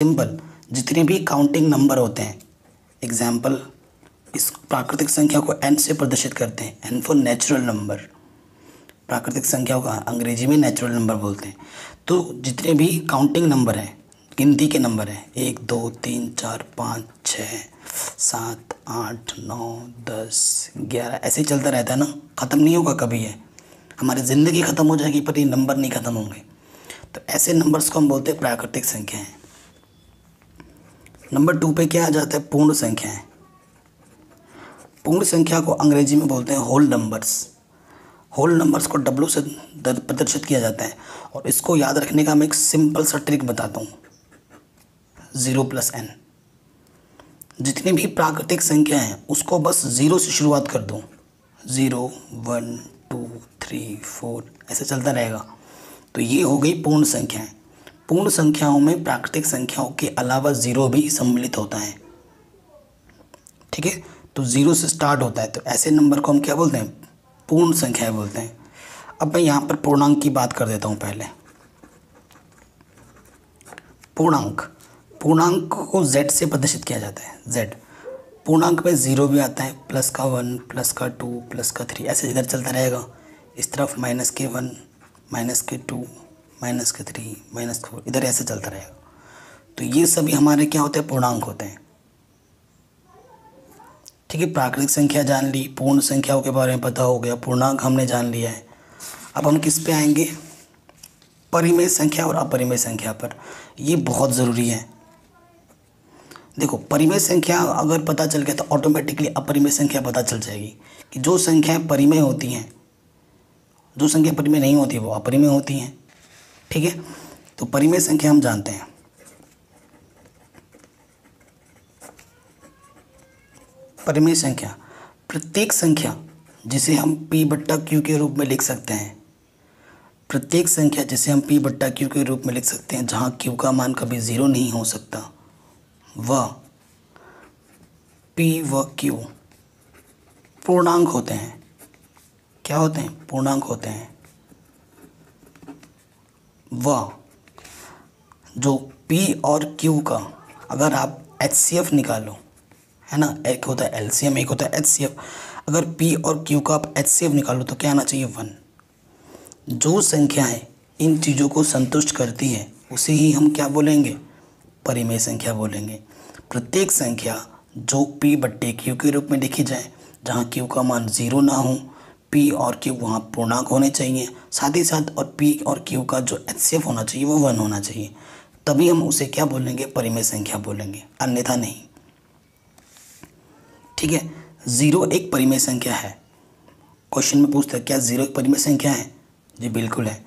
Simple जितने भी counting number होते हैं, एग्जाम्पल इस प्राकृतिक संख्या को n से प्रदर्शित करते हैं, n फॉर नेचुरल नंबर। प्राकृतिक संख्याओं का अंग्रेजी में नेचुरल नंबर बोलते हैं। तो जितने भी काउंटिंग नंबर हैं, गिनती के नंबर हैं, 1 2 3 4 5 6 7 8 9 10 11 ऐसे ही चलता रहता है ना, ख़त्म नहीं होगा कभी। है हमारी ज़िंदगी ख़त्म हो जाएगी पर ये नंबर नहीं ख़त्म होंगे। तो ऐसे नंबर्स को हम बोलते हैं प्राकृतिक संख्याएं। नंबर 2 पे क्या आ जाता है? पूर्ण संख्याएं। पूर्ण संख्या को अंग्रेजी में बोलते हैं होल नंबर्स। होल नंबर्स को W से प्रदर्शित किया जाता है और इसको याद रखने का मैं एक सिंपल सा ट्रिक बताता हूँ, 0 + n। जितनी भी प्राकृतिक संख्या हैं उसको बस 0 से शुरुआत कर दो, 0 1 2 3 4 ऐसे चलता रहेगा। तो ये हो गई पूर्ण संख्याएं। पूर्ण संख्याओं में प्राकृतिक संख्याओं के अलावा 0 भी सम्मिलित होता है। ठीक है, तो 0 से स्टार्ट होता है, तो ऐसे नंबर को हम क्या बोलते हैं? पूर्ण संख्याएं बोलते हैं। अब मैं यहाँ पर पूर्णांक की बात कर देता हूँ। पहले पूर्णांक को z से प्रदर्शित किया जाता है, z। पूर्णांक में 0 भी आता है, प्लस का 1 प्लस का 2 प्लस का 3 ऐसे इधर चलता रहेगा। इस तरफ -1 -2 -3 -4 इधर ऐसे चलता रहेगा। तो ये सभी हमारे क्या होते हैं? पूर्णांक होते हैं। ठीक है, प्राकृतिक संख्या जान ली, पूर्ण संख्याओं के बारे में पता हो गया, पूर्णांक हमने जान लिया है। अब हम किस पे आएंगे? परिमेय संख्या और अपरिमेय संख्या पर। ये बहुत ज़रूरी है। देखो, परिमेय संख्या अगर पता चल गया तो ऑटोमेटिकली अपरिमेय संख्या पता चल जाएगी कि जो संख्याएं परिमेय होती हैं, जो संख्या परिमेय नहीं होती वो अपरिमेय होती हैं। ठीक है, तो परिमेय संख्या हम जानते हैं। परिमेय संख्या प्रत्येक संख्या जिसे हम p/q के रूप में लिख सकते हैं। प्रत्येक संख्या जिसे हम p/q के रूप में लिख सकते हैं, जहाँ q का मान कभी 0 नहीं हो सकता, वह p व q पूर्णांक होते हैं। क्या होते हैं? पूर्णांक होते हैं। वह जो p और q का अगर आप HCF निकालो, है ना, एक होता है LCM, एक होता है HCF। अगर p और q का आप HCF निकालो तो क्या आना चाहिए? 1। जो संख्याएं इन चीज़ों को संतुष्ट करती है उसे ही हम क्या बोलेंगे? परिमेय संख्या बोलेंगे। प्रत्येक संख्या जो p/q के रूप में लिखी जाए, जहाँ q का मान 0 ना हो, p और q वहाँ पूर्णांक होने चाहिए, साथ ही साथ और p और q का जो HCF होना चाहिए वो 1 होना चाहिए, तभी हम उसे क्या बोलेंगे? परिमेय संख्या बोलेंगे, अन्यथा नहीं। ठीक है, 0 एक परिमेय संख्या है। क्वेश्चन में पूछता है क्या 0 एक परिमेय संख्या है? जी बिल्कुल है।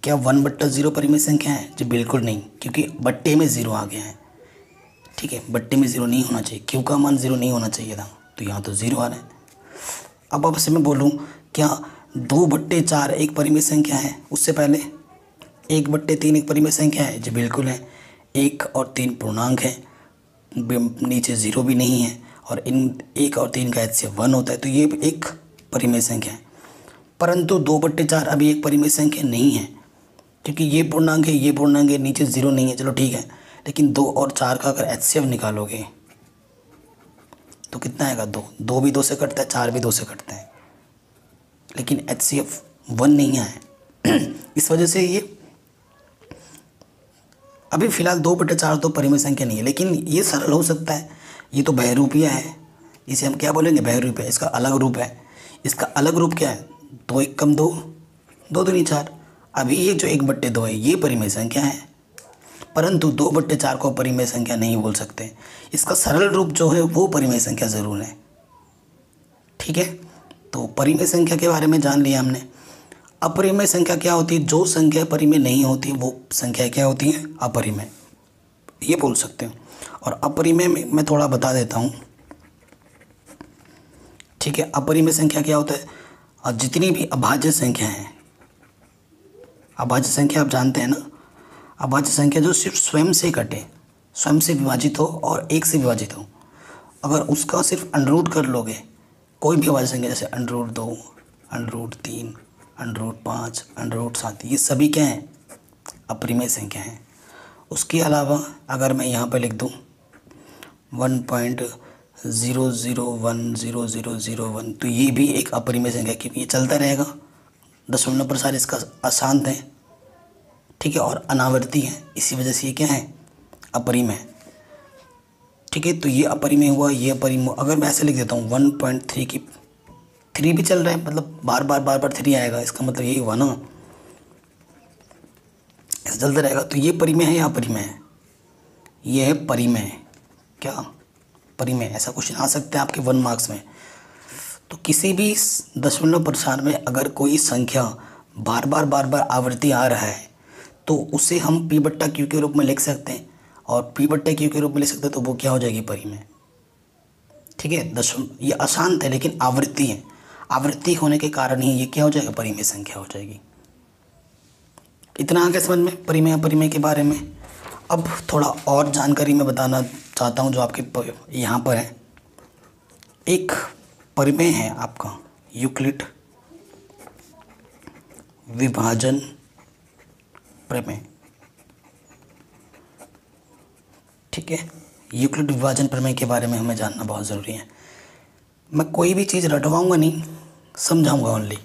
क्या 1/0 परिमेय संख्या है? जी बिल्कुल नहीं, क्योंकि बट्टे में 0 आ गया है। ठीक है, बट्टे में 0 नहीं होना चाहिए, q का मान 0 नहीं होना चाहिए था, तो यहाँ तो 0 आ रहा है। अब आपसे मैं बोलूँ क्या 2/4 एक परिमेय संख्या है? उससे पहले 1/3 एक परिमेय संख्या है? जी बिल्कुल है। 1 और 3 पूर्णांक है, नीचे 0 भी नहीं है, और इन 1 और 3 का HCF 1 होता है, तो ये एक परिमेय संख्या है। परंतु 2/4 अभी एक परिमेय संख्या नहीं है, क्योंकि ये पूर्णांक है, ये पूर्णांक है, नीचे 0 नहीं है, चलो ठीक है। लेकिन 2 और 4 का अगर HCF निकालोगे तो कितना आएगा? 2। 2 भी 2 से कटता है, 4 भी 2 से कटता है, लेकिन HCF 1 नहीं आया। इस वजह से ये अभी फ़िलहाल 2/4 तो परिमेय संख्या नहीं है, लेकिन ये सरल हो सकता है। ये तो बहुरूपीय है, इसे हम क्या बोलेंगे? बहुरूपीय। इसका अलग रूप है। इसका अलग रूप क्या है? 2 × 2 2 दूनी 4। अभी ये जो 1/2 है ये परिमेय संख्या है, परंतु 2/4 को परिमेय संख्या नहीं बोल सकते। इसका सरल रूप जो है वो परिमेय संख्या ज़रूर है। ठीक है, तो परिमेय संख्या के बारे में जान लिया हमने। अपरिमेय संख्या क्या होती है? जो संख्या परिमेय नहीं होती वो संख्या क्या होती है? अपरिमेय, ये बोल सकते हो। और अपरिमेय में मैं थोड़ा बता देता हूँ। ठीक है, अपरिमेय संख्या क्या होता है? और जितनी भी अभाज्य संख्या है, अभाज्य संख्या आप जानते हैं ना, अभाज्य संख्या जो सिर्फ स्वयं से कटे, स्वयं से विभाजित हो और 1 से विभाजित हो, अगर उसका सिर्फ अंडर कर लोगे, कोई भी अभाज्य संख्या जैसे √2 √3 √5 √7, ये सभी क्या हैं? अपरिमेय संख्या हैं। उसके अलावा अगर मैं यहाँ पर लिख दूँ 1.00100001, तो ये भी एक अपरिमेय संख्या है क्योंकि ये चलता रहेगा, दशमलव प्रसार इसका अशांत है, ठीक है, और अनावर्ती है, इसी वजह से ये क्या है, अपरिमेय है, ठीक है। तो ये अपरिमेय हुआ, ये अपरिमेय। अगर मैं ऐसे लिख देता हूँ 1.3 की 3 भी चल रहा है, मतलब बार बार 3 आएगा, इसका मतलब यही हुआ ना, ऐसा चलता रहेगा। तो ये परिमेय है या अपरिमेय है? ये है परिमेय। क्या परिमेय? ऐसा क्वेश्चन आ सकता है आपके 1 मार्क्स में। तो किसी भी दशमलव प्रसार में अगर कोई संख्या बार बार आवर्ती आ रहा है तो उसे हम P बट्टा Q के रूप में लिख सकते हैं, और P बट्टा Q के रूप में लिख सकते हैं तो वो क्या हो जाएगी, परिमेय, ठीक है। ये अशांत है लेकिन आवृत्ति है, आवृत्ति होने के कारण ही ये क्या हो जाएगा, परिमेय संख्या हो जाएगी। इतना आगे समझ में परिमेय अपरिमेय के बारे में। अब थोड़ा और जानकारी मैं बताना चाहता हूँ जो आपके यहाँ पर है। एक परिमेय है आपका यूक्लिड विभाजन प्रमेय, ठीक है। यूक्लिड विभाजन प्रमेय के बारे में हमें जानना बहुत ज़रूरी है। मैं कोई भी चीज़ रटवाऊंगा नहीं, समझाऊंगा ओनली।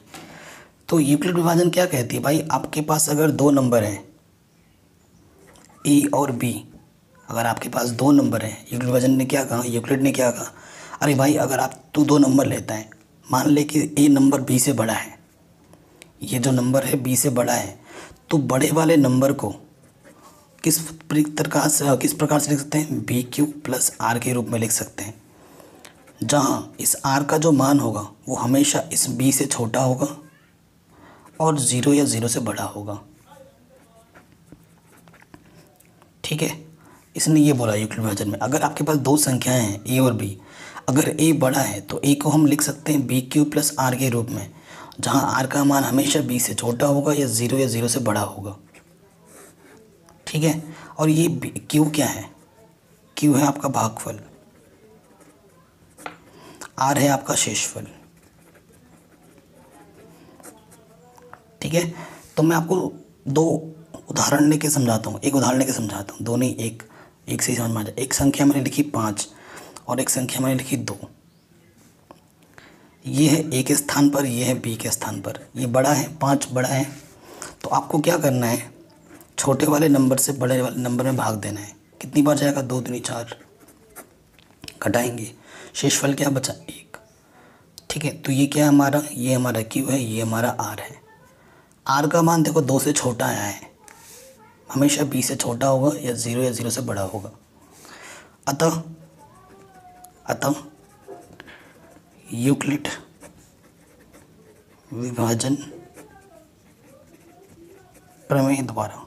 तो यूक्लिड विभाजन क्या कहती है भाई, आपके पास अगर 2 नंबर हैं ए और बी, अगर आपके पास 2 नंबर हैं, यूक्लिड विभाजन ने क्या कहा, यूक्लिड ने क्या कहा, अरे भाई अगर तू 2 नंबर लेता है, मान ले कि ए नंबर बी से बड़ा है, ये जो नंबर है बी से बड़ा है, तो बड़े वाले नंबर को किस प्रकार से लिख सकते हैं, बी क्यू प्लस आर के रूप में लिख सकते हैं, जहाँ इस आर का जो मान होगा वो हमेशा इस बी से छोटा होगा और 0 या 0 से बड़ा होगा, ठीक है। इसने ये बोला यूक्लिड विभाजन में, अगर आपके पास 2 संख्याएं हैं ए और बी, अगर ए बड़ा है तो ए को हम लिख सकते हैं बी क्यू प्लस आर के रूप में, जहाँ आर का मान हमेशा बी से छोटा होगा या 0 से बड़ा होगा, ठीक है। और ये क्यू क्या है, क्यू है आपका भागफल, आर है आपका शेषफल, ठीक है। तो मैं आपको 2 उदाहरण लेके समझाता हूँ, एक उदाहरण लेके समझाता हूँ, दो नहीं, एक से ही समझ में आ जाए। एक संख्या मैंने लिखी 5 और एक संख्या मैंने लिखी 2। ये है ए के स्थान पर, ये है बी के स्थान पर, ये बड़ा है, 5 बड़ा है, तो आपको क्या करना है, छोटे वाले नंबर से बड़े वाले नंबर में भाग देना है। कितनी बार जाएगा, 2 दूनी 4, घटाएंगे, शेषफल क्या बचा, 1, ठीक है। तो ये क्या है हमारा, ये हमारा क्यू है, ये हमारा आर है। आर का मान देखो 2 से छोटा आया है, हमेशा बी से छोटा होगा या 0 से बड़ा होगा। अतः यूक्लिड विभाजन प्रमेय द्वारा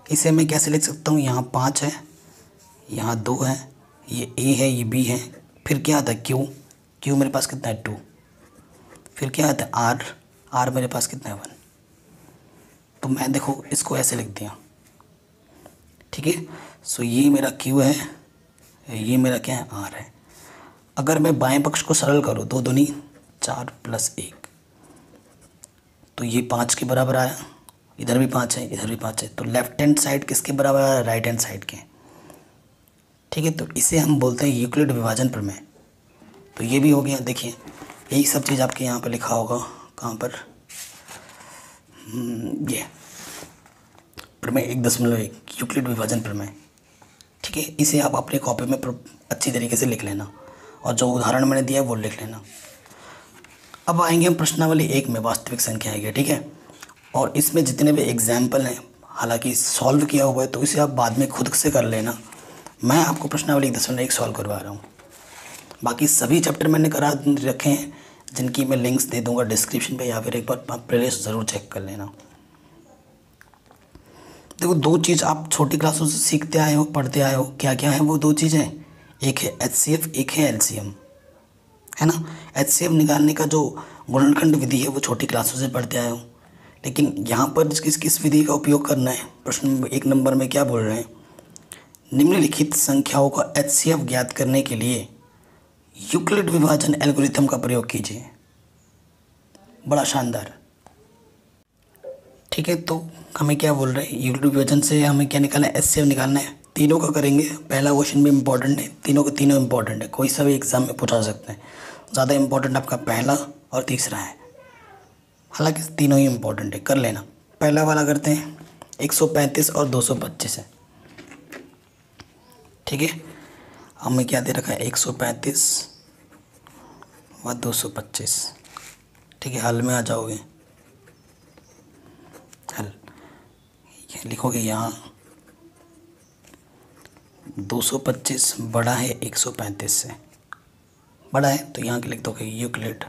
इसे मैं कैसे लिख सकता हूँ, यहाँ 5 है, यहाँ 2 है, ये ए है, ये बी है, फिर क्या आता है क्यू मेरे पास कितना है 2, फिर क्या आता है आर मेरे पास कितना है 1। तो मैं देखो इसको ऐसे लिख दिया, ठीक है। सो ये मेरा क्यू है, ये मेरा क्या है, आर है। अगर मैं बाएं पक्ष को सरल करूँ, 2 दूनी 4 प्लस 1, तो ये 5 के बराबर आया, इधर भी 5 है, इधर भी 5 है, तो लेफ्ट हैंड साइड किसके बराबर आया, राइट हैंड साइड के, ठीक है। तो इसे हम बोलते हैं यूक्लिड विभाजन प्रमेय। तो ये भी हो गया, देखिए यही सब चीज़ आपके यहाँ पर लिखा होगा, कहाँ पर, ये प्रमेय 1.1 यूक्लिड विभाजन प्रमेय, ठीक है। इसे आप अपने कॉपी में अच्छी तरीके से लिख लेना, और जो उदाहरण मैंने दिया है वो लिख लेना। अब आएंगे हम प्रश्नावली 1 में, वास्तविक संख्या है, ठीक है। और इसमें जितने भी एग्जाम्पल हैं, हालांकि सॉल्व किया हुआ है तो इसे आप बाद में खुद से कर लेना, मैं आपको प्रश्नावली 1.1 सॉल्व करवा रहा हूँ। बाकी सभी चैप्टर मैंने करा रखे हैं, जिनकी मैं लिंक्स दे दूंगा डिस्क्रिप्शन पे, या फिर एक बार प्लेलिस्ट ज़रूर चेक कर लेना। देखो 2 चीज़ आप छोटी क्लासों से सीखते आए हो, पढ़ते आए हो, क्या क्या है वो 2 चीज़ें, एक है HCF, एक है LCM, है ना। HCF निकालने का जो गुणनखंड विधि है वो छोटी क्लासों से पढ़ते आए हो, लेकिन यहाँ पर किस विधि का उपयोग करना है, प्रश्न 1 नंबर में क्या बोल रहे हैं, निम्नलिखित संख्याओं का HCF ज्ञात करने के लिए यूक्लिड विभाजन एल्गोरिथम का प्रयोग कीजिए। बड़ा शानदार, ठीक है, तो हमें क्या बोल रहे हैं, यूक्लिड विभाजन से हमें क्या निकालना है, एचसीएफ निकालना है। तीनों का करेंगे, पहला क्वेश्चन भी इंपॉर्टेंट है, तीनों के तीनों इंपॉर्टेंट है, कोई सा भी एग्जाम में पूछा सकते हैं। ज़्यादा इंपॉर्टेंट आपका पहला और तीसरा है, हालांकि तीनों ही इंपॉर्टेंट है, कर लेना। पहला वाला करते हैं, 135 और 225 है। ठीक है, हमें क्या दे रखा है, 135 व 225। ठीक है, हल में आ जाओगे, हल लिखोगे यहाँ 225 बड़ा है 135 से, बड़ा है तो यहाँ के लिख दोगे यूक्लिड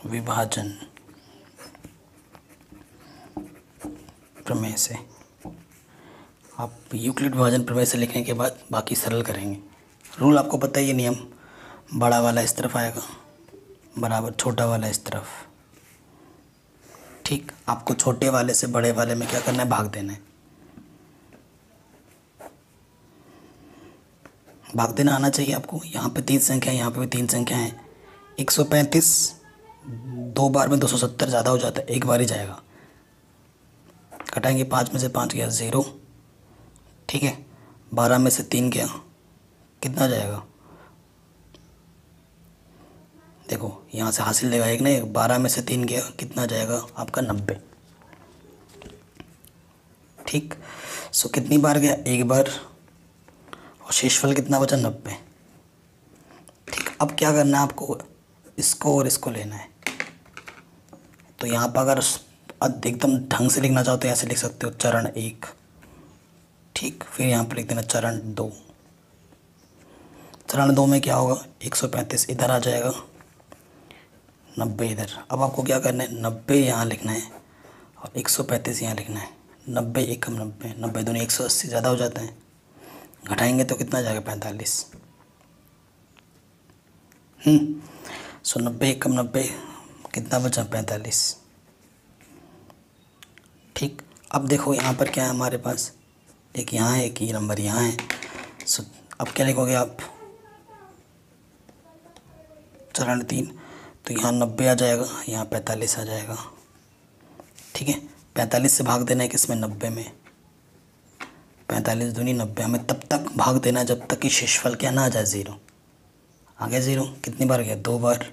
विभाजन प्रमेय से। आप यूक्लिड विभाजन प्रमेय से लिखने के बाद बाकी सरल करेंगे। रूल आपको पता है, ये नियम, बड़ा वाला इस तरफ आएगा बराबर छोटा वाला इस तरफ। ठीक, आपको छोटे वाले से बड़े वाले में क्या करना है, भाग देना है। भाग देना आना चाहिए आपको। यहाँ पे 3 संख्या है, यहाँ पे भी 3 संख्या है। 135 2 बार में 270 ज़्यादा हो जाता है, एक बार ही जाएगा। घटाएंगे, 5 में से 5 गया 0। ठीक है, 12 में से 3 गया, कितना जाएगा, देखो यहाँ से हासिल लेगा एक ना एक, 12 में से 3 गया, कितना जाएगा आपका 90। ठीक, सो कितनी बार गया, एक बार, और शेषफल कितना बचा, 90। ठीक, अब क्या करना है आपको, इसको और इसको लेना है। तो यहाँ पर अगर एकदम ढंग से लिखना चाहो तो ऐसे लिख सकते हो, चरण 1। ठीक, फिर यहाँ पर लिख देना चरण 2। चरण 2 में क्या होगा, 135 इधर आ जाएगा, 90 इधर। अब आपको क्या करना है, 90 यहाँ लिखना है और 135 यहाँ लिखना है। 90 एकम 90, 90 दूनी 180, ज़्यादा हो जाता है। घटाएंगे तो कितना जाएगा, 45। सो 90 एकम 90, कितना बचा, 45। ठीक, अब देखो यहाँ पर क्या है हमारे पास, एक यहाँ है, एक ये नंबर यहाँ है। सो अब क्या लिखोगे आप, चरण 3, तो यहाँ 90 आ जाएगा, यहाँ 45 आ जाएगा। ठीक है, 45 से भाग देना है किसमें, 90 में। 45 दूनी 90, हमें तब तक भाग देना है जब तक कि शेषफल क्या ना आ जाए 0। आ गया 0, कितनी बार गया, 2 बार,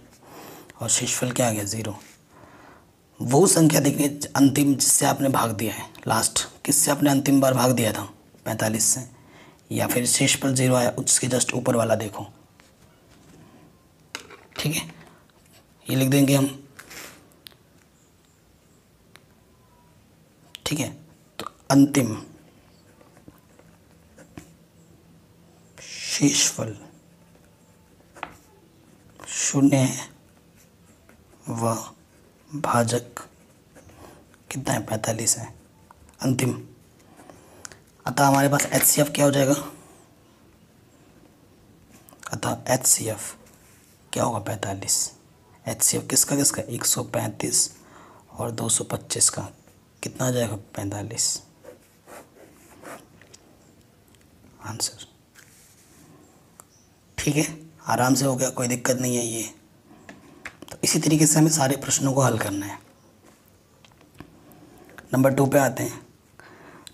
और शेषफल क्या आ गया, 0। वो संख्या देखिए अंतिम जिससे आपने भाग दिया है, लास्ट किससे आपने अंतिम बार भाग दिया था, 45 से, या फिर शेषफल 0 आया उसके जस्ट ऊपर वाला देखो। ठीक है, ये लिख देंगे हम। ठीक है, तो अंतिम शेषफल 0 है व भाजक कितना है, 45 है, अंतिम। अतः हमारे पास HCF क्या हो जाएगा, अतः HCF क्या होगा, 45। HCF किसका किसका, 135 और 225 का, कितना आ जाएगा, 45 आंसर। ठीक है, आराम से हो गया, कोई दिक्कत नहीं है ये। तो इसी तरीके से हमें सारे प्रश्नों को हल करना है। नंबर 2 पे आते हैं।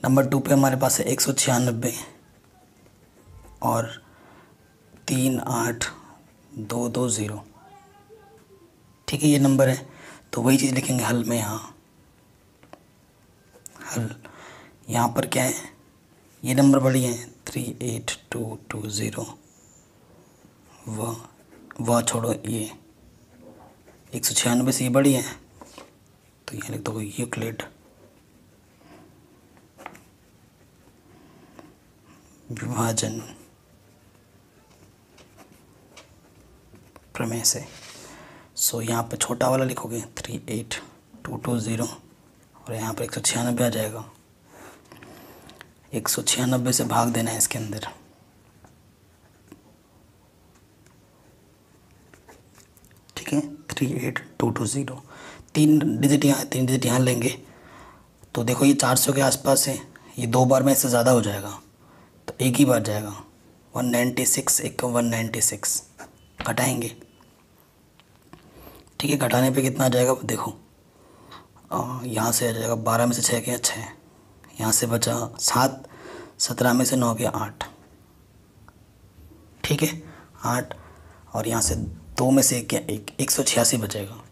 नंबर 2 पे हमारे पास है 196 और 38220। ठीक है, ये नंबर है, तो वही चीज़ लिखेंगे हल में। यहाँ हल, यहाँ पर क्या है, ये नंबर बड़ी है 38220, वह छोड़ो, ये 196 से ये बड़ी है, तो यहाँ लिख दो यूक्लिड विभाजन प्रमेय से। सो यहाँ पे छोटा वाला लिखोगे 38220 और यहाँ पर 196 आ जाएगा। 196 से भाग देना है इसके अंदर। ठीक है, 38220, 3 डिजिट यहाँ लेंगे तो देखो ये 400 के आसपास है, ये 2 बार में इससे ज़्यादा हो जाएगा तो एक ही बार जाएगा। 196 1 196 घटाएंगे ठीक है, घटाने पे कितना आ जाएगा देखो, यहाँ से आ जाएगा 12 में से 6 गया 6, यहाँ से बचा 7, 17 में से 9 गया 8, ठीक है 8, और यहाँ से 2 में से 1 गया 1, 186 बचेगा।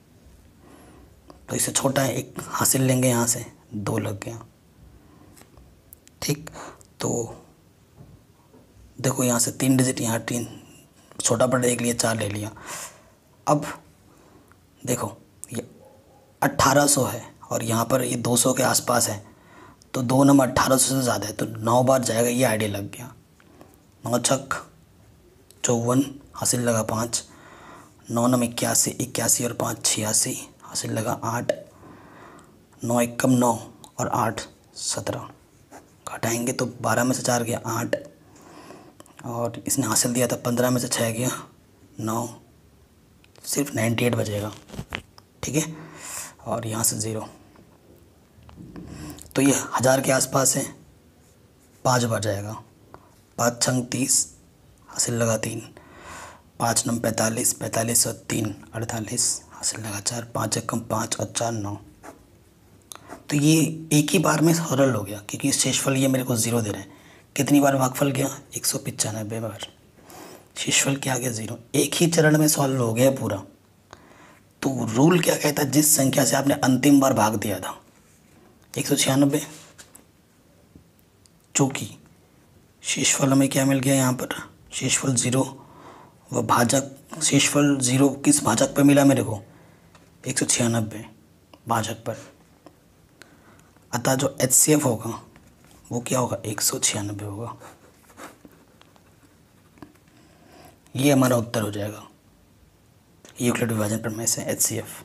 तो इससे छोटा है 1 हासिल लेंगे, यहाँ से 2 लग गया। ठीक, तो देखो यहाँ से 3 डिजिट, यहाँ 3 छोटा बड़ा 1 लिया, 4 ले लिया। अब देखो ये 1800 है और यहाँ पर ये 200 के आसपास है, तो 2 नंबर 1800 से ज़्यादा है, तो 9 बार जाएगा, ये आइडिया लग गया। 9 छक 54, हासिल लगा 5, 9 नम 81, 81 और 5 86, हासिल लगा 8, 9 एकम 9 और 8 17, घटाएंगे तो 12 में से 4 गया 8, और इसने हासिल दिया था 15 में से 6 गया 9, सिर्फ 98 बचेगा। ठीक है, और यहाँ से 0, तो ये 1000 के आसपास है, 5 बार जाएगा। 5 छंग 30, हासिल लगा 3, 5 नम 45, 45 और 3 48, हासिल लगा 4, 5 एकम 5 और 4 9। तो ये एक ही बार में सरल हो गया, क्योंकि शेषफल ये मेरे को 0 दे रहे हैं। कितनी बार भागफल गया? 195 बार। शेषफल क्या आ गया? 0। एक ही चरण में सॉल्व हो गया पूरा। तो रूल क्या कहता है? जिस संख्या से आपने अंतिम बार भाग दिया था 196, चूँकि शेषफल हमें क्या मिल गया यहाँ पर? शेषफल 0 व भाजक, शेषफल 0 किस भाजक पर मिला मेरे को? 196 भाजक पर। अतः जो HCF होगा वो क्या होगा? 196 होगा। ये हमारा उत्तर हो जाएगा यूक्लिड विभाजन प्रमेय से HCF।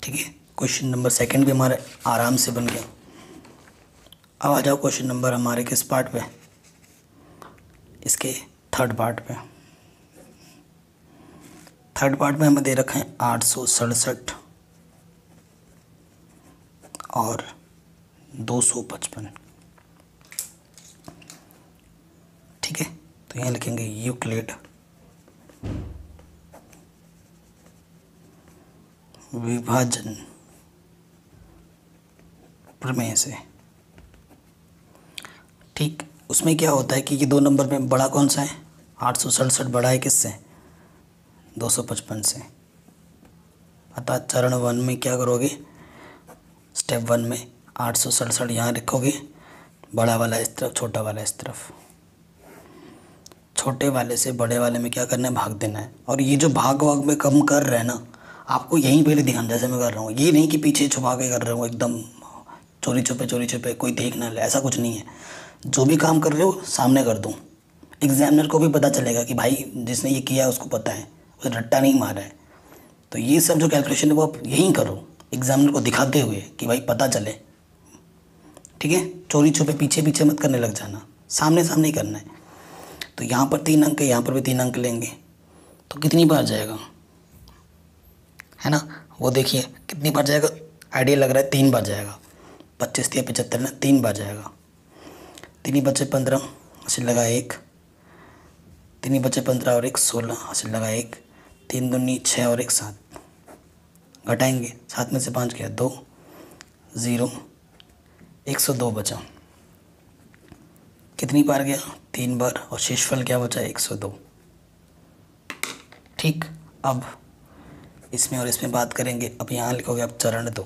ठीक है, क्वेश्चन नंबर 2 भी हमारे आराम से बन गया। अब आ जाओ क्वेश्चन नंबर हमारे किस पार्ट पे? इसके थर्ड पार्ट पे। थर्ड पार्ट में हमें दे रखा है 867 और 255। ठीक है, तो यहाँ लिखेंगे यूक्लिड विभाजन प्रमेय से। ठीक, उसमें क्या होता है कि ये 2 नंबर में बड़ा कौन सा है? 867 बड़ा है किससे? 255 से। अतः चरण 1 में क्या करोगे? स्टेप 1 में 867 यहाँ रखोगे, बड़ा वाला इस तरफ, छोटा वाला इस तरफ। छोटे वाले से बड़े वाले में क्या करना है? भाग देना है। और ये जो भाग वाग में कम कर रहे हैं ना, आपको यहीं पहले ध्यान, जैसे मैं कर रहा हूँ, ये नहीं कि पीछे छुपा के कर रहे हो एकदम चोरी छुपे कोई देख ना ले, ऐसा कुछ नहीं है। जो भी काम कर रहे हो सामने कर दो, एग्जामिनर को भी पता चलेगा कि भाई जिसने ये किया है उसको पता है, वो रट्टा नहीं मारा है। तो ये सब जो कैलकुलेशन है वो आप यहीं करो, एग्जामिनर को दिखाते हुए कि भाई पता चले। ठीक है, चोरी छुपे पीछे पीछे मत करने लग जाना, सामने सामने ही करना है। तो यहाँ पर 3 अंक है, यहाँ पर भी 3 अंक लेंगे, तो कितनी बार जाएगा? है ना, वो देखिए कितनी बार जाएगा। आइडिया लग रहा है 3 बार जाएगा। 25 या 75 ना, 3 बार जाएगा। 3 बचे 15, हासिल लगा 1, 3 बचे 15 और 1 16, हासिल लगा 1, 3 दूनी 6 और 1 7, घटाएंगे 7 में से 5 गया 2, 0, 102 बचा। कितनी बार गया? 3 बार, और शेषफल क्या बचा? 102। ठीक, अब इसमें और इसमें बात करेंगे। अब यहाँ लिखोगे अब चरण 2।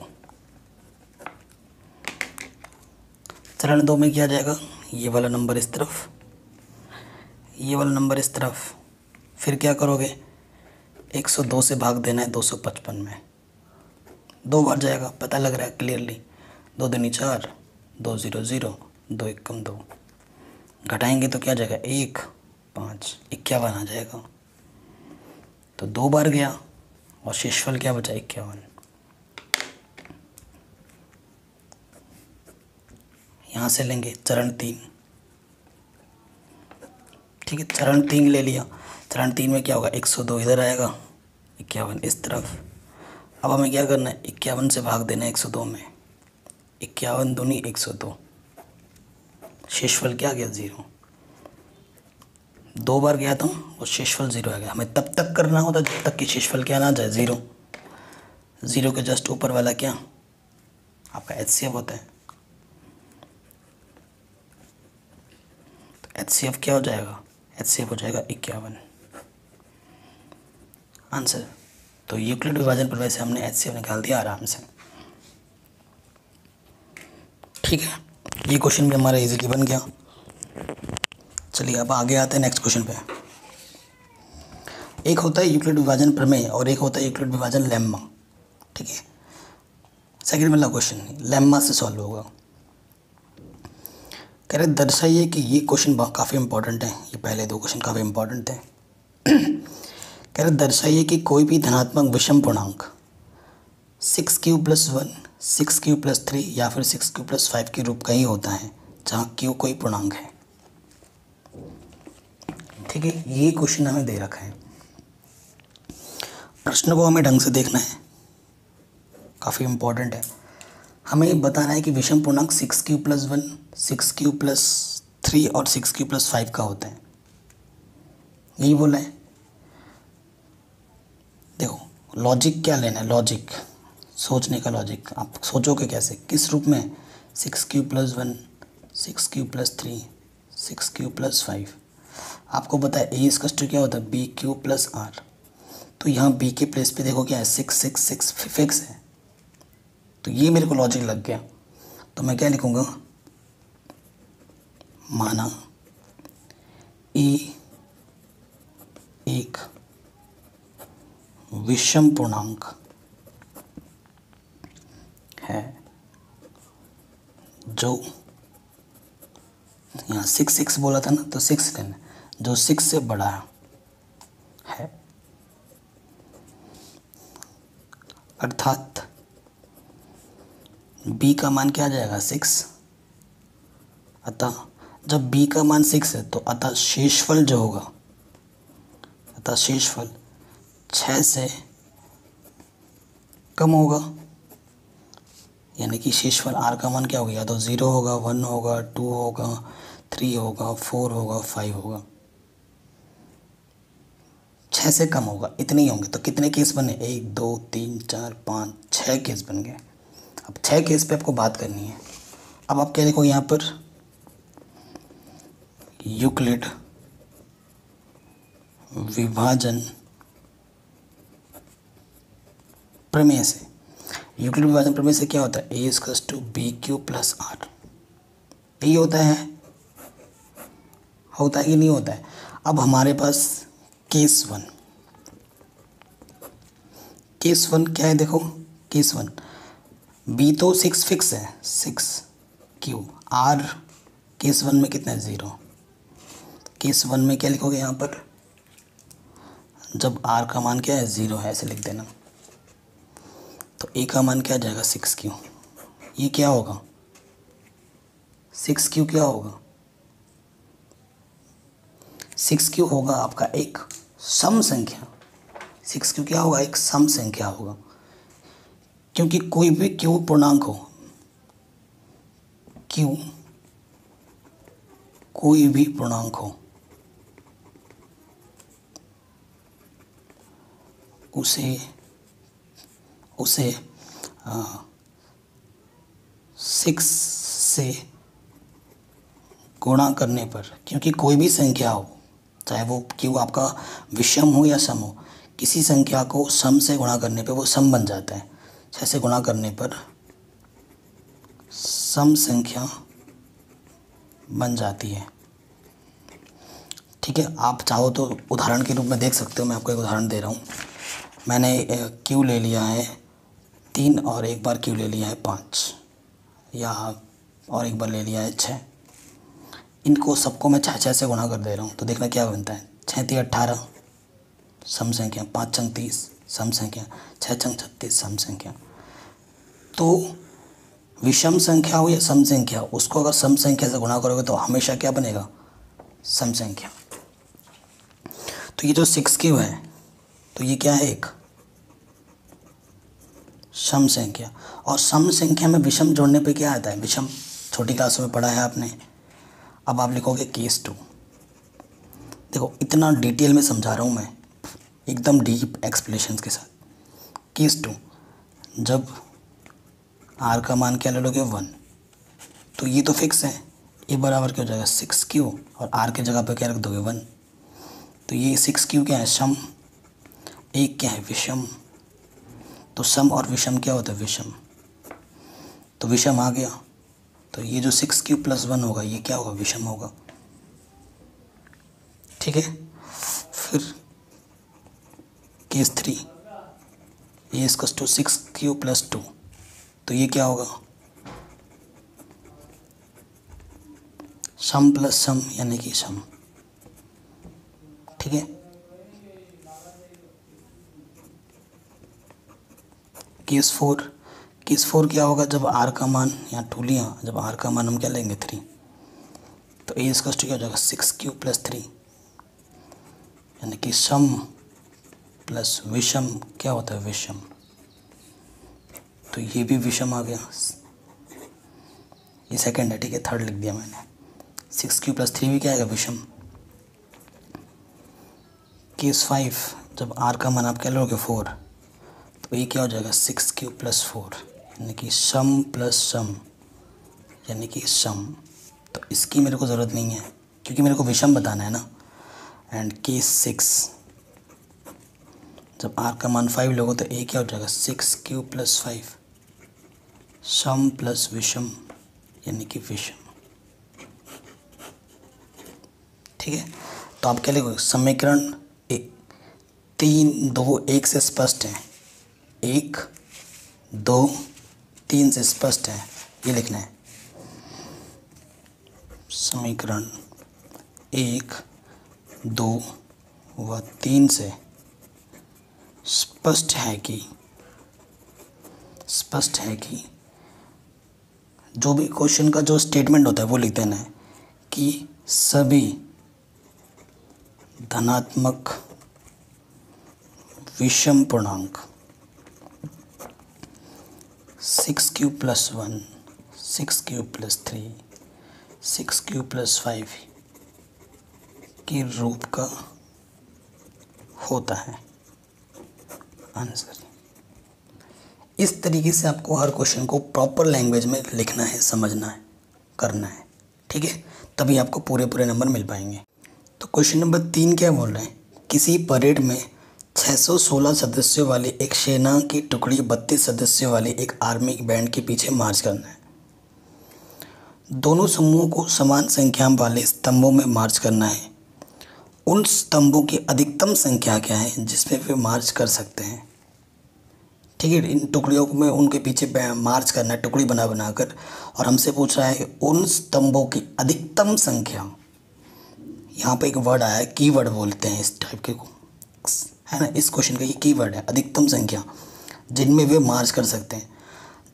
चरण 2 में क्या जाएगा? ये वाला नंबर इस तरफ, ये वाला नंबर इस तरफ। फिर क्या करोगे? 102 से भाग देना है 255 में। 2 बार जाएगा, पता लग रहा है क्लियरली। 2 दूनी 4, 2 0 0, 2 एकम 2, घटाएंगे तो क्या जाएगा? 1 5, 51 आ जाएगा। तो 2 बार गया और शेषफल क्या बचा? 51। यहाँ से लेंगे चरण 3। ठीक है, चरण 3 ले लिया। चरण 3 में क्या होगा? 102 इधर आएगा, 51 इस तरफ। अब हमें क्या करना है? 51 से भाग देना है 102 में। 51 दूनी 102, शेषफल क्या आ गया? 0। 2 बार गया था वो शेषफल 0 आ गया। हमें तब तक करना होता जब तक कि शेषफल क्या ना जाए 0। 0 के जस्ट ऊपर वाला क्या आपका HCF होता है। तो HCF क्या हो जाएगा, HCF हो जाएगा 51 आंसर। तो यूक्लिड विभाजन प्रमेय से हमने HCF निकाल दिया आराम से। ठीक है, ये क्वेश्चन भी हमारा इजीली बन गया। चलिए अब आगे आते हैं नेक्स्ट क्वेश्चन पे। एक होता है यूक्लिड विभाजन प्रमेय और एक होता है यूक्लिड विभाजन लेम्मा। ठीक है, सेकंड वाला क्वेश्चन लेम्मा से सॉल्व होगा। कह रहे दर्शाइए कि ये क्वेश्चन काफ़ी इंपॉर्टेंट है, ये पहले 2 क्वेश्चन काफ़ी इंपॉर्टेंट थे। कह रहे दर्शाइए कि कोई भी धनात्मक विषम पूर्णांक 6q + 1, 6q + 3 या फिर 6q + 5 के रूप का ही होता है जहाँ q कोई पूर्णांक है। ठीक है, ये क्वेश्चन हमें दे रखा है। प्रश्न को हमें ढंग से देखना है, काफ़ी इंपॉर्टेंट है। हमें बताना है कि विषम पूर्णांक 6q + 1, 6q + 3 और 6q + 5 का होता है, यही बोला है। देखो लॉजिक क्या लेना है, लॉजिक सोचने का लॉजिक। आप सोचोगे कैसे, किस रूप में, 6q + 1, 6q + 3, 6q + 5। आपको पता है ए स्क्वायर क्या होता है, BQ + R। तो यहाँ B के प्लेस पे देखो क्या है, 6 6 6 फिक्स है। तो ये मेरे को लॉजिक लग गया। तो मैं क्या लिखूँगा, माना E एक विषम पूर्णांक है जो, यहाँ 6 6 बोला था ना, तो 6 लेना, जो 6 से बड़ा है, अर्थात B का मान क्या आ जाएगा, 6। अतः जब B का मान 6 है तो अतः शेषफल जो होगा, अतः शेषफल 6 से कम होगा। यानी कि शेषफल R का मान क्या होगा, या तो 0 होगा, 1 होगा, 2 होगा, 3 होगा, 4 होगा, 5 होगा। 6 से कम होगा, इतने ही होंगे। तो कितने केस बने, 1 2 3 4 5 6 केस बन गए। अब 6 केस पे आपको बात करनी है। अब आप क्या देखो यहाँ पर, यूक्लिड विभाजन प्रमेय से, यूक्लिड विभाजन प्रमेय से क्या होता है, A = BQ + R। यही होता है कि नहीं होता है। अब हमारे पास केस 1 क्या है, देखो केस 1 B तो 6 फिक्स है, 6q, R केस 1 में कितना है, 0। केस 1 में क्या लिखोगे यहाँ पर, जब R का मान क्या है, 0 है, ऐसे लिख देना। तो A का मान क्या आ जाएगा, 6q। ये क्या होगा, 6q क्या होगा, 6q होगा आपका एक सम संख्या। 6q क्या होगा, एक सम संख्या होगा। क्योंकि कोई भी q पूर्णांक हो, q कोई भी पूर्णांक हो, उसे 6 से गुणा करने पर, क्योंकि कोई भी संख्या हो, चाहे वो q आपका विषम हो या सम हो, किसी संख्या को सम से गुणा करने पे वो सम बन जाता है। 6 से गुणा करने पर सम संख्या बन जाती है। ठीक है, आप चाहो तो उदाहरण के रूप में देख सकते हो। मैं आपको एक उदाहरण दे रहा हूँ। मैंने q ले लिया है 3 और एक बार q ले लिया है 5, या और एक बार ले लिया है 6। इनको सबको मैं 6 से गुणा कर दे रहा हूँ। तो देखना क्या बनता है, 6 3 18 सम संख्या, 5 चंग 30 सम संख्या, 6 चंग 36 सम संख्या। तो विषम संख्या हो या सम संख्या, उसको अगर सम संख्या से गुणा करोगे तो हमेशा क्या बनेगा, सम संख्या। तो ये जो 6q है, तो ये क्या है, एक सम संख्या। और सम संख्या में विषम जोड़ने पे क्या आता है, विषम छोटी क्लासों में पढ़ा है आपने। अब आप लिखोगे केस 2। देखो इतना डिटेल में समझा रहा हूँ मैं, एकदम डीप एक्सप्लेनेशन के साथ। केस 2, जब आर का मान क्या ले लोगे 1, तो ये तो फिक्स है, ए बराबर क्या हो जाएगा 6Q, और आर के जगह पे क्या रख दोगे 1। तो ये 6Q क्या है सम, एक क्या है विषम। तो सम और विषम क्या होता है विषम, तो विषम आ गया। तो ये जो 6Q + 1 होगा ये क्या होगा विषम होगा। ठीक है। फिर case 3, A equals to 6Q + 2, तो ये क्या होगा सम प्लस सम यानी कि सम। ठीक है। केस 4 क्या होगा, जब आर का मान यहाँ 2 लिया, जब आर का मान हम क्या लेंगे 3, तो ए इक्वल्स टू क्या हो जाएगा 6Q + 3, यानी कि सम प्लस विषम क्या होता है विषम। तो ये भी विषम आ गया, ये सेकंड है। ठीक है, थर्ड लिख दिया मैंने। 6Q + 3 भी क्या आएगा विषम। केस 5, जब आर का मान आप क्या लोगे 4, तो ये क्या हो जाएगा 6Q + 4, यानी कि सम प्लस सम यानी कि सम। तो इसकी मेरे को ज़रूरत नहीं है क्योंकि मेरे को विषम बताना है ना। एंड केस 6, जब आर का मान 5 लोगो तो ए क्या हो जाएगा 6Q + 5, सम प्लस विषम यानी कि विषम। ठीक है। तो आप क्या लिखोगे, समीकरण 3, 2, 1 से स्पष्ट है, 1, 2, 3 से स्पष्ट है, ये लिखना है। समीकरण 1, 2 व 3 से स्पष्ट है कि जो भी क्वेश्चन का जो स्टेटमेंट होता है वो लिख देना है कि सभी धनात्मक विषम पूर्णांक 6Q + 1, 6Q + 3, 6Q + 5 के रूप का होता है आंसर। इस तरीके से आपको हर क्वेश्चन को प्रॉपर लैंग्वेज में लिखना है, समझना है, करना है। ठीक है, तभी आपको पूरे नंबर मिल पाएंगे। तो क्वेश्चन नंबर 3 क्या बोल रहे हैं, किसी परेड में 616 सदस्यों वाली एक सेना की टुकड़ी 32 सदस्यों वाली एक आर्मी बैंड के पीछे मार्च करना है। दोनों समूहों को समान संख्या वाले स्तंभों में मार्च करना है। उन स्तंभों की अधिकतम संख्या क्या है जिसमें वे मार्च कर सकते हैं। ठीक है, इन टुकड़ियों में उनके पीछे मार्च करना है टुकड़ी बना कर, और हमसे पूछ रहा है उन स्तंभों की अधिकतम संख्या। यहाँ पे एक वर्ड आया है, कीवर्ड बोलते हैं इस टाइप के को, है ना। इस क्वेश्चन का ये कीवर्ड है अधिकतम संख्या जिनमें वे मार्च कर सकते हैं।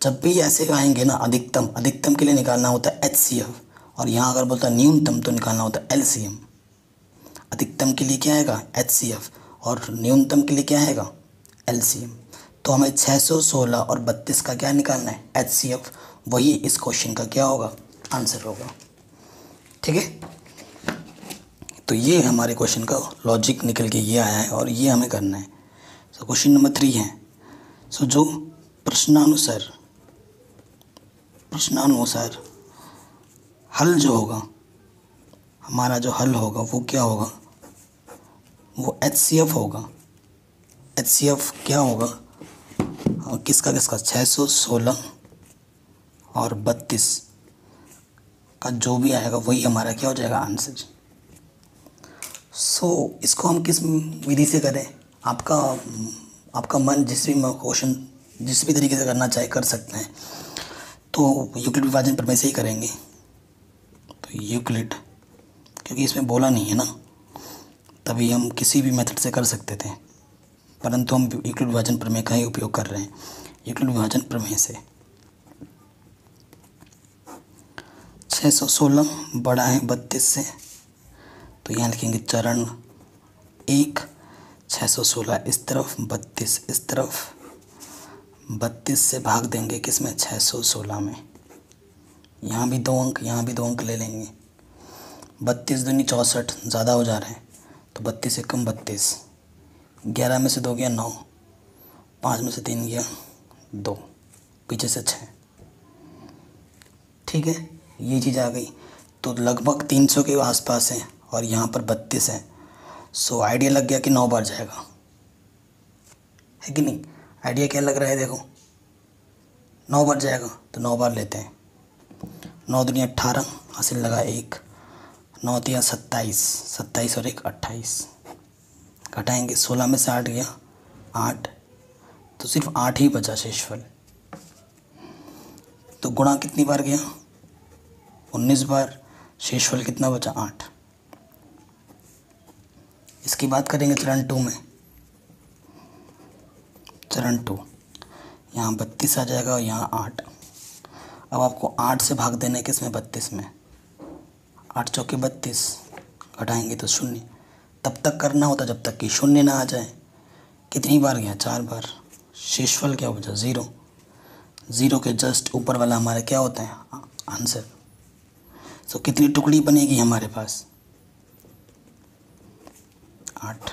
जब भी ऐसे आएंगे ना अधिकतम के लिए निकालना होता है HCF, और यहाँ अगर बोलता है न्यूनतम तो निकालना होता है LCM। अधिकतम के लिए क्या आएगा HCF और न्यूनतम के लिए क्या आएगा LCM। तो हमें 616 और 32 का क्या निकालना है HCF, वही इस क्वेश्चन का क्या होगा आंसर होगा। ठीक है, तो ये हमारे क्वेश्चन का लॉजिक निकल के ये आया है और ये हमें करना है। सो क्वेश्चन नंबर 3 है, सो जो प्रश्नानुसार हल जो होगा, हमारा जो हल होगा वो क्या होगा, वो HCF होगा। HCF क्या होगा, और किसका 616 और 32 का जो भी आएगा वही हमारा क्या हो जाएगा आंसर। सो इसको हम किस विधि से करें, आपका मन जिस भी क्वेश्चन जिस भी तरीके से करना चाहे कर सकते हैं। तो यूक्लिड विभाजन प्रमेय से ही करेंगे। तो यूक्लिड, क्योंकि इसमें बोला नहीं है ना, तभी हम किसी भी मेथड से कर सकते थे, परंतु हम यूक्लिड विभाजन प्रमेय का ही उपयोग कर रहे हैं। यूक्लिड विभाजन प्रमेय से 616 बड़ा है 32 से, तो यहाँ लिखेंगे चरण 1 616 इस तरफ 32 इस तरफ, 32 से भाग देंगे किसमें 616 में। यहाँ भी 2 अंक यहाँ भी 2 अंक ले लेंगे। 32 दूनी 64 ज़्यादा हो जा रहा है, तो 32 से कम 32, 11 में से 2 गया 9, 5 में से 3 गया 2, पीछे से 6। ठीक है, ये चीज़ आ गई। तो लगभग 300 के आसपास है और यहाँ पर 32 है। सो आइडिया लग गया कि 9 बार जाएगा, है कि नहीं? आइडिया क्या लग रहा है, देखो 9 बार जाएगा तो 9 बार लेते हैं। 9 दूनी 18, हासिल लगा 1, 9 तिया 27, 27 और 1 28, घटाएंगे 16 में से 8 गया 8, तो सिर्फ 8 ही बचा शेषफल। तो गुणा कितनी बार गया 19 बार, शेषफल कितना बचा 8। इसकी बात करेंगे चरण 2 में। चरण 2, यहाँ 32 आ जाएगा और यहाँ 8। अब आपको 8 से भाग देना है किसमें, 32 में। 8 चौके 32, घटाएंगे तो 0। तब तक करना होता जब तक कि 0 ना आ जाए। कितनी बार गया 4 बार, शेषफल क्या बचा 0। 0 के जस्ट ऊपर वाला हमारा क्या होता है, आंसर। तो कितनी टुकड़ी बनेगी हमारे पास, 8।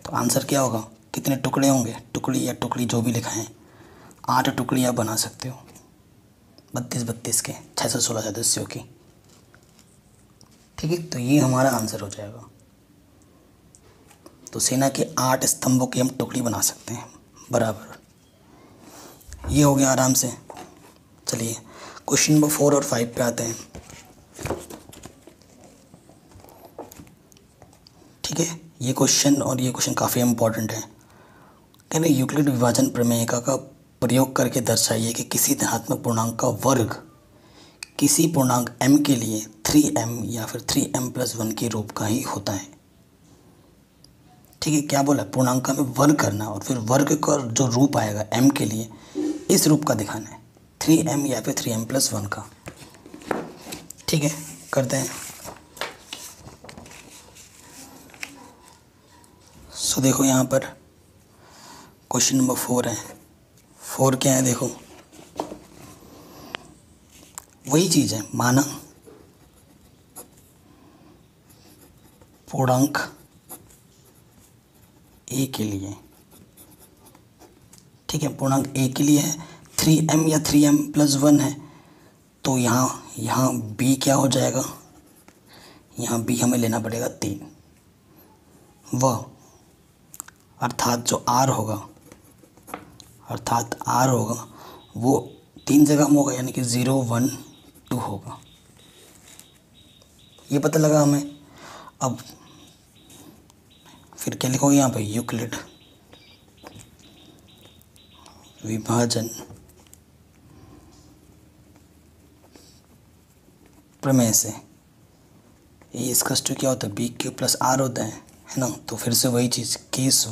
तो आंसर क्या होगा, कितने टुकड़े होंगे, टुकड़ी या टुकड़ी जो भी लिखा है, 8 टुकड़ी आप बना सकते हो 32 के, 616 सदस्यों की। ठीक है, तो ये हमारा आंसर हो जाएगा। तो सेना के 8 स्तंभों की हम टुकड़ी बना सकते हैं बराबर। ये हो गया आराम से। चलिए क्वेश्चन नंबर 4 और 5 पे आते हैं। ठीक है, ये क्वेश्चन काफ़ी इम्पोर्टेंट है। कह रहे यूक्लिड विभाजन प्रमेयिका का प्रयोग करके दर्शाइए कि किसी धनात्मक पूर्णांक का वर्ग किसी पूर्णांक m के लिए 3m या फिर 3m+1 के रूप का ही होता है। ठीक है, क्या बोला, पूर्णांक का हमें वर्ग करना और फिर वर्ग का जो रूप आएगा m के लिए इस रूप का दिखाना है, 3m या फिर 3m+1 का। ठीक है, करते हैं। सो देखो यहाँ पर क्वेश्चन नंबर 4 है। 4 क्या है, देखो वही चीज़ है, माना पूर्णांक a के लिए। ठीक है, पूर्णांक a के लिए है 3m या 3m+1 है। तो यहाँ b क्या हो जाएगा, यहाँ b हमें लेना पड़ेगा 3, वह अर्थात जो r होगा वो 3 जगह में होगा, यानी कि 0 1 2 होगा। ये पता लगा हमें। अब फिर क्या लिखोगे यहाँ पे, यूक्लिड विभाजन प्रमेय से ए इसका टू क्या होता है, बी क्यू प्लस आर होता है ना। तो फिर से वही चीज़, केस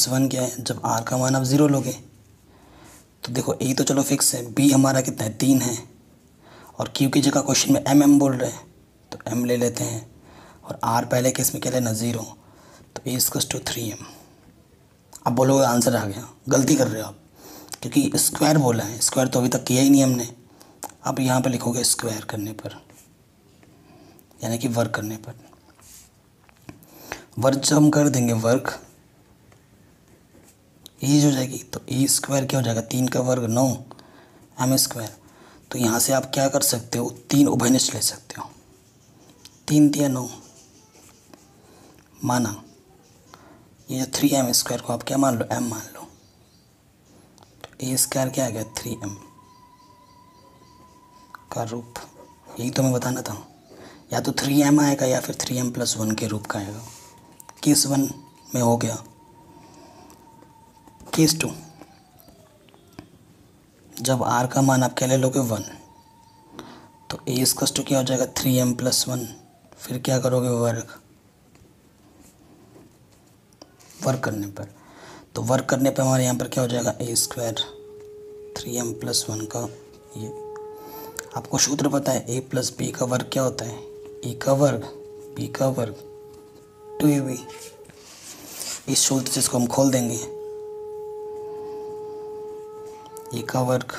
1 क्या है, जब आर का मान आप 0 लोगे तो देखो ए तो चलो फिक्स है, बी हमारा कितना है 3 है, और क्यू की जगह क्वेश्चन में एम बोल रहे हैं तो एम ले लेते हैं, और आर पहले केस में क्या लेना 0, तो ए इसका टू 3m। अब बोलोगे आंसर आ गया, गलती कर रहे हो आप, क्योंकि स्क्वायर बोला है, स्क्वायर तो अभी तक किया ही नहीं हमने। अब यहाँ पर लिखोगे स्क्वायर करने पर, यानी कि वर्ग करने पर। वर्ग जब हम कर देंगे वर्ग, ये हो जाएगी, तो ए स्क्वायर क्या हो जाएगा, 3 का वर्ग 9 m²। तो यहाँ से आप क्या कर सकते हो, 3 उभयनिष्ठ ले सकते हो, 3 तिया 9, माना ये जो 3m² को आप क्या मान लो, m मान लो। तो ए स्क्वायर क्या आ गया, 3m का रूप। यही तो मैं बताना था, या तो 3m आएगा या फिर 3m+1 के रूप का आएगा। केस 1 में हो गया। केस 2, जब r का मान आप क्या ले लोगे 1, तो a इसका टू क्या हो जाएगा 3m+1, फिर क्या करोगे वर्ग करने पर। तो वर्ग करने पर हमारे यहाँ पर क्या हो जाएगा, a² 3m+1 का। ये आपको सूत्र पता है, a + b का वर्ग क्या होता है, a का वर्ग b का वर्ग 2ab। इस सूत्र से इसको हम खोल देंगे, a का वर्ग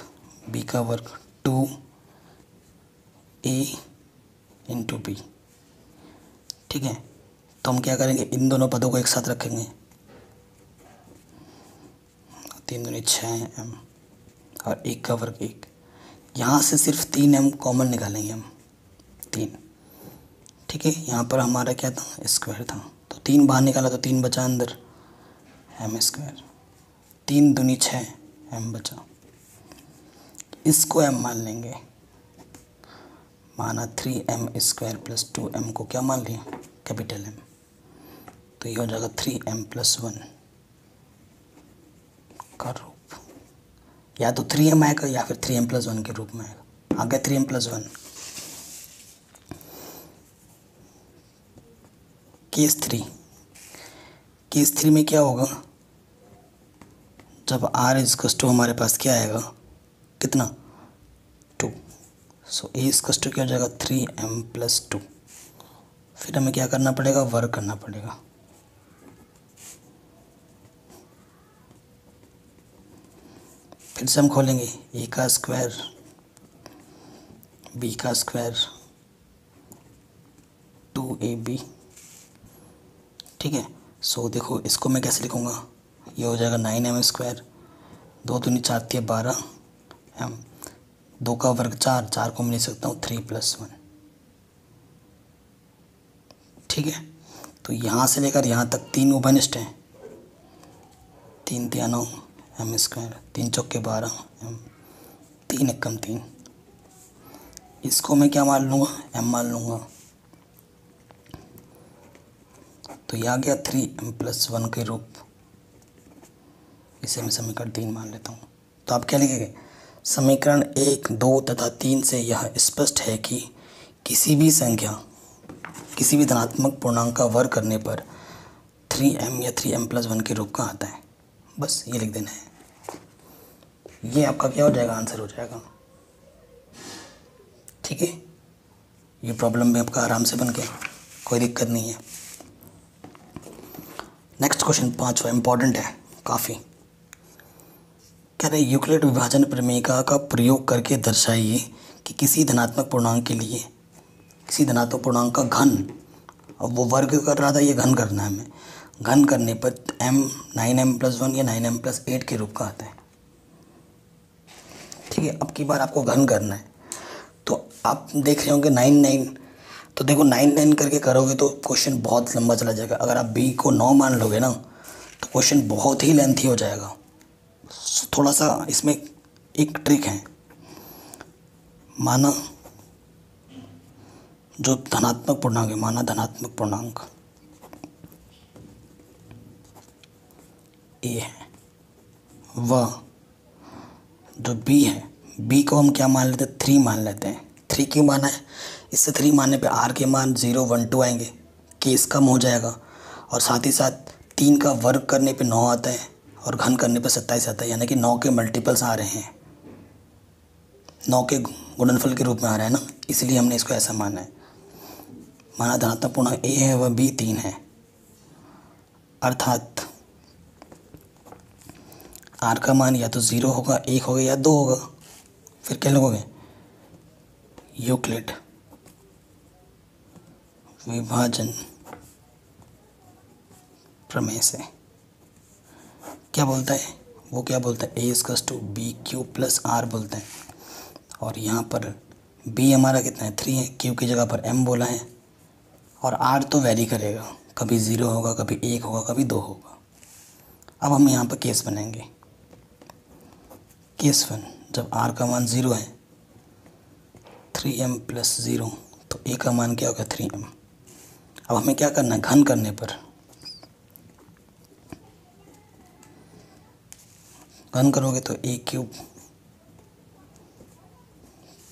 b का वर्ग 2a × b, ठीक है। तो हम क्या करेंगे, इन दोनों पदों को एक साथ रखेंगे, 3 दूनी 6m और 1 का वर्ग 1। यहाँ से सिर्फ 3m कॉमन निकालेंगे हम, 3। ठीक है, यहाँ पर हमारा क्या था, स्क्वायर था, तो 3 बाहर निकाला तो 3 बचा अंदर, m²। 3 दूनी 6 m बचा, इसको m मान लेंगे, माना 3m² + 2m को क्या मान लिया, कैपिटल M। तो ये हो जाएगा 3m + 1 का रूप, या तो 3m आएगा या फिर 3m + 1 के रूप में आएगा। आ गया 3m + 1। केस 3 में क्या होगा, जब r = हमारे पास क्या आएगा, कितना, 2। सो a = क्या हो जाएगा, 3m + 2। फिर हमें क्या करना पड़ेगा, वर्क करना पड़ेगा। फिर से हम खोलेंगे, a का स्क्वायर b का स्क्वायर 2ab। ठीक है, सो देखो इसको मैं कैसे लिखूँगा, ये हो जाएगा 9m², 2 दूनी 4 × 12 m, 2 का वर्ग 4, 4 को मैं लिख सकता हूँ 3 + 1। ठीक है, तो यहाँ से लेकर यहाँ तक 3 उभयनिष्ठ हैं, 3 × 9 m², 3 × 4 = 12 m, 3 × 1 = 3। इसको मैं क्या मान लूँगा, m मान लूँगा। तो ये आ गया 3m + 1 के रूप, इसे मैं समीकरण 3 मान लेता हूँ। तो आप क्या लिखेंगे, समीकरण 1, 2 तथा 3 से यह स्पष्ट है कि किसी भी संख्या, किसी भी धनात्मक पूर्णांक का वर्ग करने पर 3m या 3m + 1 के रूप का आता है। बस ये लिख देना है, ये आपका क्या हो जाएगा, आंसर हो जाएगा। ठीक है, ये प्रॉब्लम में आपका आराम से बन गया, कोई दिक्कत नहीं है। नेक्स्ट क्वेश्चन 5वां इम्पॉर्टेंट है काफ़ी। कह रहे यूक्लिड विभाजन प्रमेयिका का प्रयोग करके दर्शाइए कि किसी धनात्मक पूर्णांक के लिए, किसी धनात्मक पूर्णांक का घन, अब वो वर्ग कर रहा था, ये घन करना है हमें, घन करने पर m 9m + 1 या 9m + 8 के रूप का आता है। ठीक है, अब की बार आपको घन करना है, तो आप देख रहे होंगे 9 9, तो देखो 9 9 करके करोगे तो क्वेश्चन बहुत लंबा चला जाएगा। अगर आप b को 9 मान लोगे ना तो क्वेश्चन बहुत ही लेंथी हो जाएगा। थोड़ा सा इसमें एक ट्रिक है, माना जो धनात्मक पूर्णांक है, माना धनात्मक पूर्णांक a है, वह जो b है, b को हम क्या मान लेते हैं, 3 मान लेते हैं। 3 क्यों माना है, इससे 3 मानने पे r के मान 0 1 2 आएंगे, केस कम हो जाएगा, और साथ ही साथ 3 का वर्ग करने पे 9 आता है और घन करने पे 27 आता है, यानी कि 9 के मल्टीपल्स आ रहे हैं, 9 के गुणनफल के रूप में आ रहा है ना, इसलिए हमने इसको ऐसा माना है। माना धनात्मक पूर्णांक a है वह b 3 है, अर्थात r का मान या तो 0 होगा, 1 होगा या 2 होगा। फिर क्या लिखोगे, यूक्लिड विभाजन प्रमेय से क्या बोलता है, वो क्या बोलता है, a = bq + r बोलता है, और यहाँ पर b हमारा कितना है, 3 है, q की जगह पर m बोला है, और r तो वैरी करेगा, कभी 0 होगा, कभी 1 होगा, कभी 2 होगा। अब हम यहाँ पर केस बनाएंगे, केस 1, जब r का मान 0 है, 3m + 0, तो a का मान क्या होगा, 3m। अब हमें क्या करना है, घन करने पर, घन करोगे तो a³,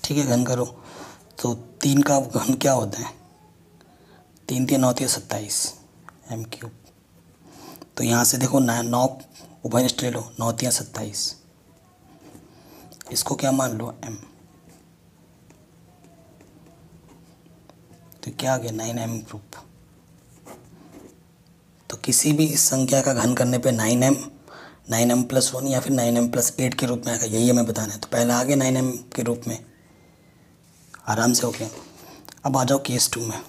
ठीक है, घन करो तो 3 का घन क्या होता है, 3 × 9 = 27 m³। तो यहाँ से देखो 9 उभयनिष्ठ ले लो, 9 × 27, इसको क्या मान लो, m, तो क्या आ गया, 9m ग्रुप। तो किसी भी संख्या का घन करने पे 9m + 1 या फिर 9m + 8 के रूप में आएगा, यही हमें बताना है। तो पहले आ गया 9m के रूप में, आराम से हो गया। अब आ जाओ केस 2 में।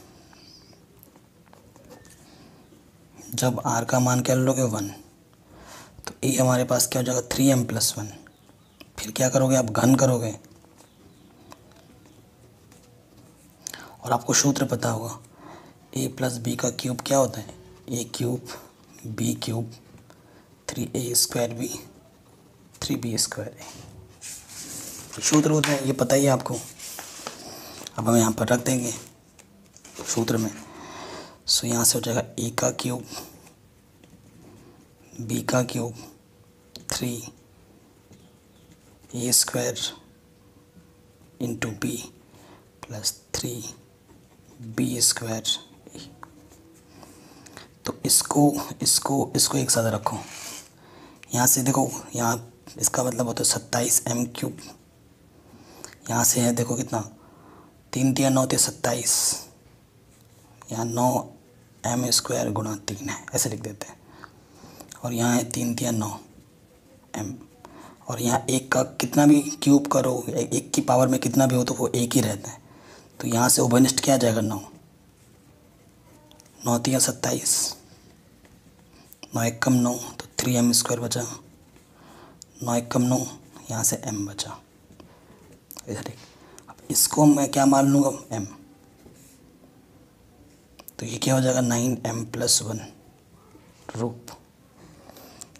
जब r का मान क्या लोगे 1, तो a हमारे पास क्या हो जाएगा 3m + 1। फिर क्या करोगे आप, घन करोगे, और आपको सूत्र पता होगा a + b का क्यूब क्या होता है, a³ b³ 3a² b 3b² a। सूत्र होता है, ये पता ही है आपको। अब हम यहाँ पर रख देंगे सूत्र में। सो यहाँ से हो जाएगा a का क्यूब b का cube 3a² into b plus 3b² a। तो इसको एक साथ रखो। यहाँ से देखो, यहाँ इसका मतलब होता है 27m³। यहाँ से है देखो कितना, 3 × 9 = 27। यहाँ 9m² गुणा 3 है, ऐसे लिख देते हैं। और यहाँ है 3 × 9 m। और यहाँ एक का कितना भी क्यूब करो, एक की पावर में कितना भी हो तो वो एक ही रहता है। तो यहाँ से ओवरनिस्ट क्या आ जाएगा 9 9 × 3 = 27, 9 × 1 = 9, तो 3m² बचा, 9 × 1 = 9, यहाँ से m बचा इधर। अब इसको मैं क्या मान लूँगा m, तो ये क्या हो जाएगा 9m + 1 रूप,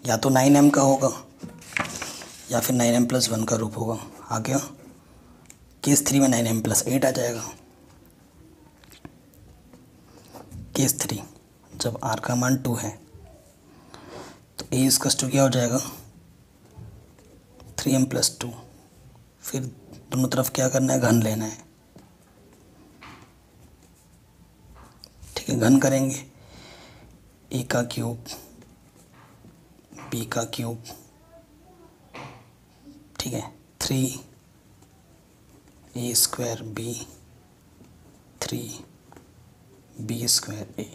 या तो 9m का होगा या फिर 9m + 1 का रूप होगा। आ गया। केस 3 में 9m + 8 आ जाएगा। केस 3 जब r का मान 2 है तो a = क्या हो जाएगा 3m + 2। फिर दोनों तरफ क्या करना है, घन लेना है। ठीक है, घन करेंगे a का क्यूब b का क्यूब, ठीक है, 3a² b 3b² a।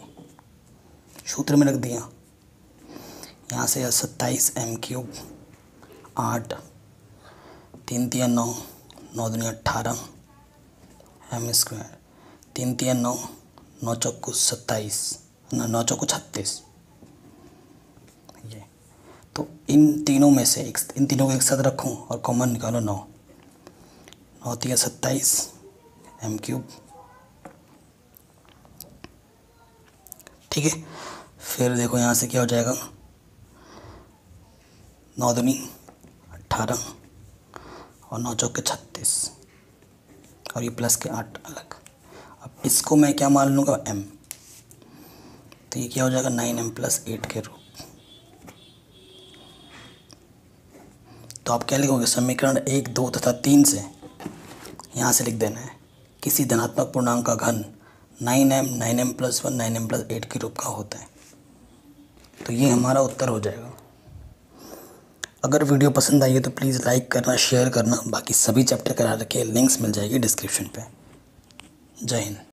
सूत्र में रख दिया। यहाँ से 27m³ 8, 3 × 9 9 × 18 m², 3 × 9 9 × 4 = 27, 9 × 4 = 36। ये तो इन तीनों में से इन तीनों को एक साथ रखूं और कॉमन निकालो 9 9 × 3 = 27 m³। ठीक है, फिर देखो यहाँ से क्या हो जाएगा 9 दूनी 18 और 9 चौके 36 और ये प्लस के 8 अलग। अब इसको मैं क्या मान लूँगा m, तो ये क्या हो जाएगा 9m + 8 के रूप। तो आप क्या लिखोगे, समीकरण 1 2 तथा 3 से यहाँ से लिख देना है किसी धनात्मक पूर्णांक का घन 9m 9m + 1 9m + 8 के रूप का होता है। तो ये हमारा उत्तर हो जाएगा। अगर वीडियो पसंद आई है तो प्लीज़ लाइक करना, शेयर करना। बाकी सभी चैप्टर करा रखे लिंक्स मिल जाएगी डिस्क्रिप्शन पे। जय हिंद।